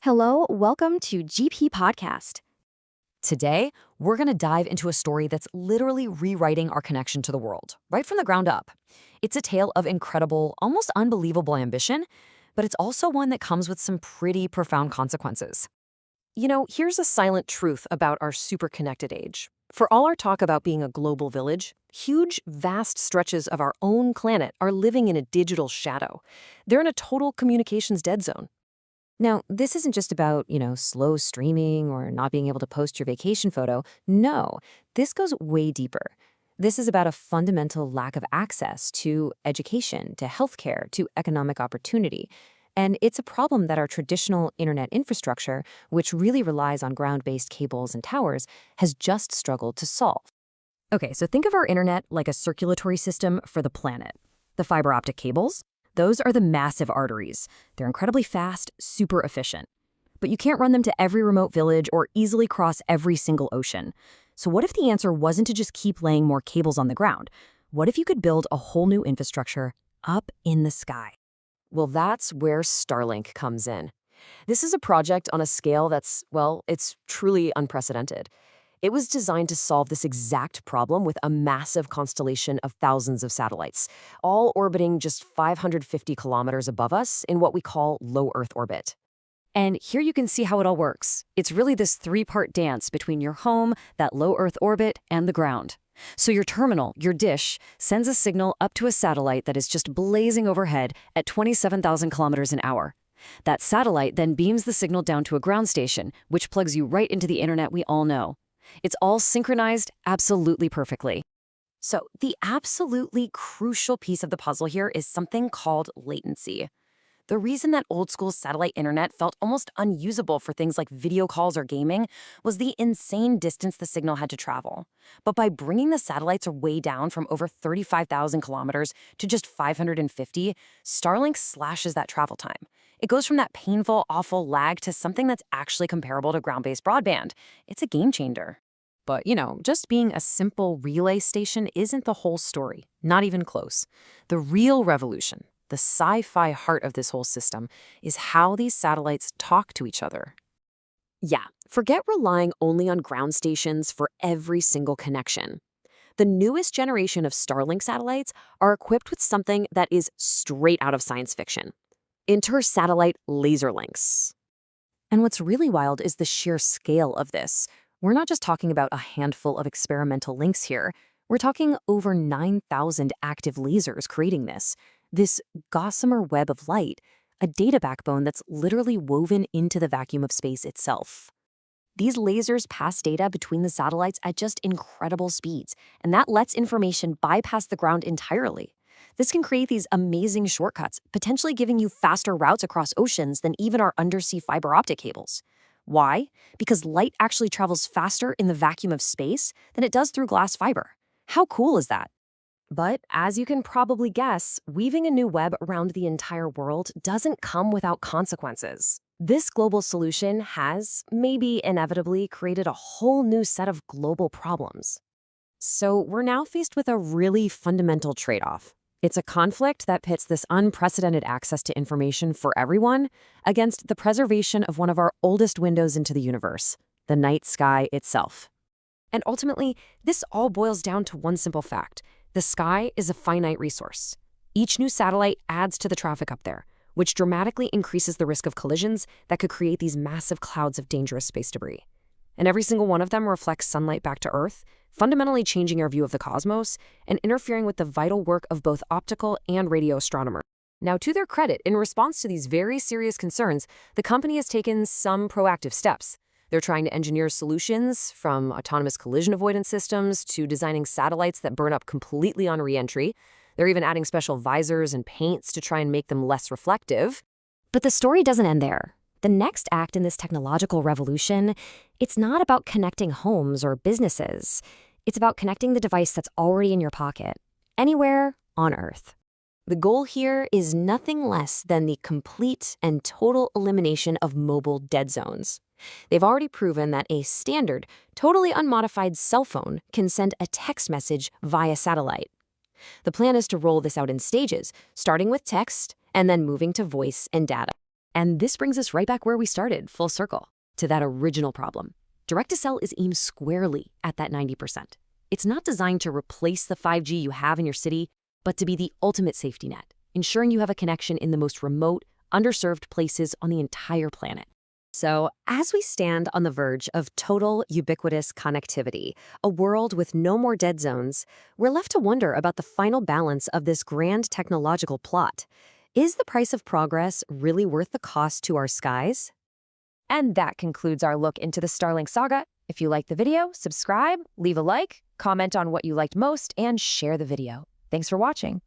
Hello, welcome to GP Podcast. Today, we're going to dive into a story that's literally rewriting our connection to the world, right from the ground up. It's a tale of incredible, almost unbelievable ambition, but it's also one that comes with some pretty profound consequences. Here's a silent truth about our super-connected age. For all our talk about being a global village, huge, vast stretches of our own planet are living in a digital shadow. They're in a total communications dead zone. Now, this isn't just about, slow streaming or not being able to post your vacation photo. No, this goes way deeper. This is about a fundamental lack of access to education, to healthcare, to economic opportunity. And it's a problem that our traditional internet infrastructure, which really relies on ground-based cables and towers, has just struggled to solve. Okay, so think of our internet like a circulatory system for the planet. The fiber optic cables, those are the massive arteries. They're incredibly fast, super efficient. But you can't run them to every remote village or easily cross every single ocean. So what if the answer wasn't to just keep laying more cables on the ground? What if you could build a whole new infrastructure up in the sky? Well, that's where Starlink comes in. This is a project on a scale that's, it's truly unprecedented. It was designed to solve this exact problem with a massive constellation of thousands of satellites, all orbiting just 550 kilometers above us in what we call low Earth orbit. And here you can see how it all works. It's really this three-part dance between your home, that low Earth orbit, and the ground. So your terminal, your dish, sends a signal up to a satellite that is just blazing overhead at 27,000 kilometers an hour. That satellite then beams the signal down to a ground station, which plugs you right into the internet we all know. It's all synchronized absolutely perfectly. So the absolutely crucial piece of the puzzle here is something called latency. The reason that old-school satellite internet felt almost unusable for things like video calls or gaming was the insane distance the signal had to travel. But by bringing the satellites way down from over 35,000 kilometers to just 550, Starlink slashes that travel time. It goes from that painful, awful lag to something that's actually comparable to ground-based broadband. It's a game changer. But, just being a simple relay station isn't the whole story, not even close. The real revolution, the sci-fi heart of this whole system, is how these satellites talk to each other. Yeah, forget relying only on ground stations for every single connection. The newest generation of Starlink satellites are equipped with something that is straight out of science fiction: inter-satellite laser links. And what's really wild is the sheer scale of this. We're not just talking about a handful of experimental links here. We're talking over 9,000 active lasers creating this gossamer web of light, a data backbone that's literally woven into the vacuum of space itself. These lasers pass data between the satellites at just incredible speeds, and that lets information bypass the ground entirely. This can create these amazing shortcuts, potentially giving you faster routes across oceans than even our undersea fiber optic cables. Why? Because light actually travels faster in the vacuum of space than it does through glass fiber. How cool is that? But as you can probably guess, weaving a new web around the entire world doesn't come without consequences. This global solution has, maybe inevitably, created a whole new set of global problems. So we're now faced with a really fundamental trade-off. It's a conflict that pits this unprecedented access to information for everyone against the preservation of one of our oldest windows into the universe, the night sky itself. And ultimately, this all boils down to one simple fact: the sky is a finite resource. Each new satellite adds to the traffic up there, which dramatically increases the risk of collisions that could create these massive clouds of dangerous space debris. And every single one of them reflects sunlight back to Earth, fundamentally changing our view of the cosmos and interfering with the vital work of both optical and radio astronomers. Now, to their credit, in response to these very serious concerns, the company has taken some proactive steps. They're trying to engineer solutions, from autonomous collision avoidance systems to designing satellites that burn up completely on re-entry. They're even adding special visors and paints to try and make them less reflective. But the story doesn't end there. The next act in this technological revolution, it's not about connecting homes or businesses. It's about connecting the device that's already in your pocket, anywhere on Earth. The goal here is nothing less than the complete and total elimination of mobile dead zones. They've already proven that a standard, totally unmodified cell phone can send a text message via satellite. The plan is to roll this out in stages, starting with text and then moving to voice and data. And this brings us right back where we started, full circle, to that original problem. Direct-to-cell is aimed squarely at that 90%. It's not designed to replace the 5G you have in your city, but to be the ultimate safety net, ensuring you have a connection in the most remote, underserved places on the entire planet. So, as we stand on the verge of total ubiquitous connectivity, a world with no more dead zones, we're left to wonder about the final balance of this grand technological plot. Is the price of progress really worth the cost to our skies? And that concludes our look into the Starlink saga. If you liked the video, subscribe, leave a like, comment on what you liked most, and share the video. Thanks for watching.